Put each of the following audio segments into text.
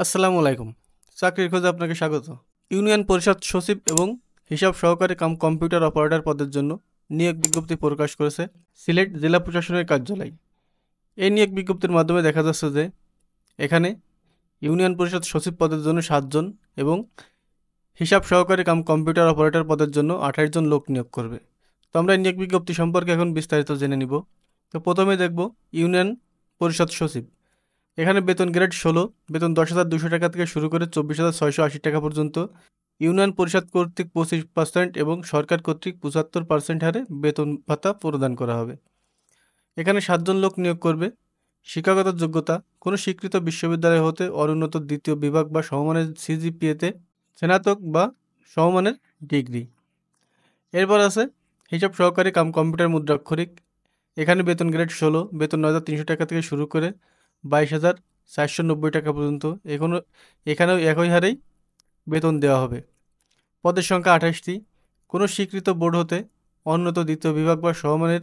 আসসালামু আলাইকুম। চাকরির খোঁজে আপনাকে স্বাগত। ইউনিয়ন পরিষদ সচিব এবং হিসাব সহকারী কাম কম্পিউটার অপারেটর পদের জন্য নিয়োগ বিজ্ঞপ্তি প্রকাশ করেছে সিলেট জেলা প্রশাসনের কার্যালয়। এই নিয়োগ বিজ্ঞপ্তির মাধ্যমে দেখা যাচ্ছে যে এখানে ইউনিয়ন পরিষদ সচিব পদের জন্য 7 জন এবং হিসাব সহকারী কাম কম্পিউটার অপারেটর পদের জন্য 28 জন লোক নিয়োগ করবে। তো আমরা এই নিয়োগ বিজ্ঞপ্তি সম্পর্কে এখন বিস্তারিত জেনে নিব। তো প্রথমে দেখব ইউনিয়ন পরিষদ সচিব। এখানে বেতন গ্রেড 16, বেতন 10,200 টাকা থেকে শুরু করে 24,680 টাকা পর্যন্ত। ইউনিয়ন পরিষদ কর্তৃক 25% এবং সরকার কর্তৃক 75% হারে বেতন ভাতা প্রদান করা হবে। এখানে 7 জন লোক নিয়োগ করবে। শিক্ষাগত যোগ্যতা কোনো স্বীকৃত বিশ্ববিদ্যালয় হতে অনুন্নত দ্বিতীয় বিভাগ বা সমমানের সিজিপিএতে স্নাতক বা সমমানের ডিগ্রি। এরপর আছে হিসাব সহকারী কাম কম্পিউটার মুদ্রাক্ষরিক। এখানে বেতন গ্রেড 16, বেতন 9,300 টাকা থেকে শুরু করে 22,490 টাকা পর্যন্ত। এখানেও একই হারেই বেতন দেওয়া হবে। পদের সংখ্যা 28টি। কোনো স্বীকৃত বোর্ড হতে অনুন্নত দ্বিতীয় বিভাগ বা সমমানের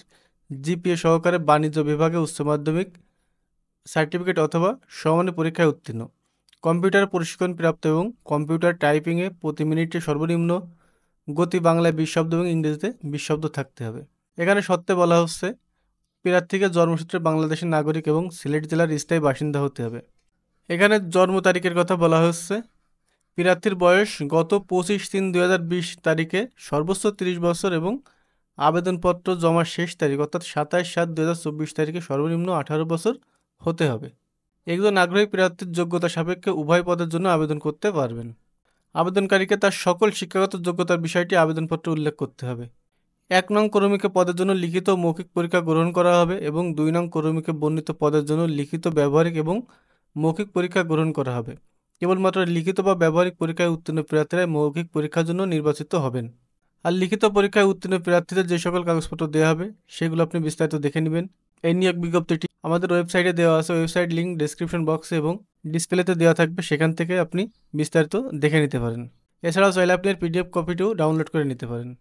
জিপিএ সহকারে বাণিজ্য বিভাগে উচ্চ মাধ্যমিক সার্টিফিকেট অথবা সমমানের পরীক্ষায় উত্তীর্ণ। কম্পিউটার প্রশিক্ষণ প্রাপ্ত এবং কম্পিউটার টাইপিংয়ে প্রতি মিনিটে সর্বনিম্ন গতি বাংলায় 20 শব্দ এবং ইংরেজিতে 20 শব্দ থাকতে হবে। এখানে শর্তে বলা হচ্ছে প্রার্থীকে জন্মসূত্রে বাংলাদেশের নাগরিক এবং সিলেট জেলার স্থায়ী বাসিন্দা হতে হবে। এখানে জন্ম তারিখের কথা বলা হচ্ছে প্রার্থীর বয়স গত 25/3/2020 তারিখে সর্বোচ্চ 30 বছর এবং আবেদনপত্র জমার শেষ তারিখ অর্থাৎ 27/7/2024 তারিখে সর্বনিম্ন 18 বছর হতে হবে। একজন আগ্রহী প্রার্থীর যোগ্যতা সাপেক্ষে উভয় পদের জন্য আবেদন করতে পারবেন। আবেদনকারীকে তার সকল শিক্ষাগত যোগ্যতার বিষয়টি আবেদনপত্রে উল্লেখ করতে হবে। 1 নং কর্মীকে পদের জন্য লিখিত ও মৌখিক পরীক্ষা গ্রহণ করা হবে এবং 2 নং কর্মীকে বর্ণিত পদের জন্য লিখিত ব্যবহারিক এবং মৌখিক পরীক্ষা গ্রহণ করা হবে। কেবলমাত্র লিখিত বা ব্যবহারিক পরীক্ষায় উত্তীর্ণ প্রার্থীরাই মৌখিক পরীক্ষার জন্য নির্বাচিত হবেন। আর লিখিত পরীক্ষায় উত্তীর্ণ প্রার্থীদের যে সকল কাগজপত্র দেওয়া হবে সেগুলো আপনি বিস্তারিত দেখে নেবেন। এই নিয়োগ বিজ্ঞপ্তিটি আমাদের ওয়েবসাইটে দেওয়া আছে, ওয়েবসাইট লিঙ্ক ডেসক্রিপশন বক্সে এবং ডিসপ্লেতে দেওয়া থাকবে, সেখান থেকে আপনি বিস্তারিত দেখে নিতে পারেন। এছাড়াও চাইলে আপনি এর পিডিএফ কপিটিও ডাউনলোড করে নিতে পারেন।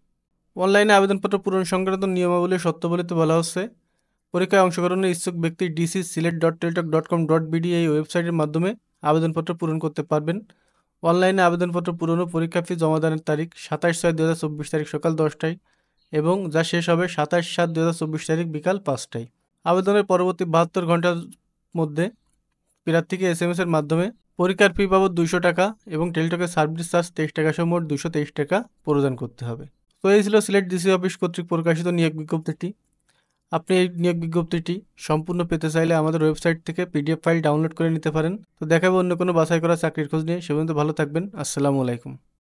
অনলাইনে আবেদনপত্র পূরণ সংক্রান্ত নিয়মাবলী সত্যবলিতে বলা হচ্ছে পরীক্ষায় অংশগ্রহণের ইচ্ছুক ব্যক্তি dc.silet.teltok.com.bd এই ওয়েবসাইটের মাধ্যমে আবেদনপত্র পূরণ করতে পারবেন। অনলাইনে আবেদনপত্র পূরণ ও পরীক্ষা ফি জমাদানের তারিখ 27/6/2024 তারিখ সকাল 10টায় এবং যা শেষ হবে 27/7/2024 তারিখ বিকাল 5টায়। আবেদনের পরবর্তী 72 ঘন্টার মধ্যে প্রার্থীকে SMS এর মাধ্যমে পরীক্ষার ফি বাবদ 200 টাকা এবং টেলিটকের সার্ভিস চার্জ 23 টাকা সহ মোট 223 টাকা প্রদান করতে হবে। তো এই ছিল সিলেট ডিসি অফিস কর্তৃক প্রকাশিত নিয়োগ বিজ্ঞপ্তিটি। আপনি এই নিয়োগ বিজ্ঞপ্তিটি সম্পূর্ণ পেতে চাইলে আমাদের ওয়েবসাইট থেকে পিডিএফ ফাইল ডাউনলোড করে নিতে পারেন। তো দেখাবো অন্য কোনো বাছাই করা চাকরির খোঁজ নিয়ে। সে পর্যন্ত ভালো থাকবেন। আসসালামু আলাইকুম।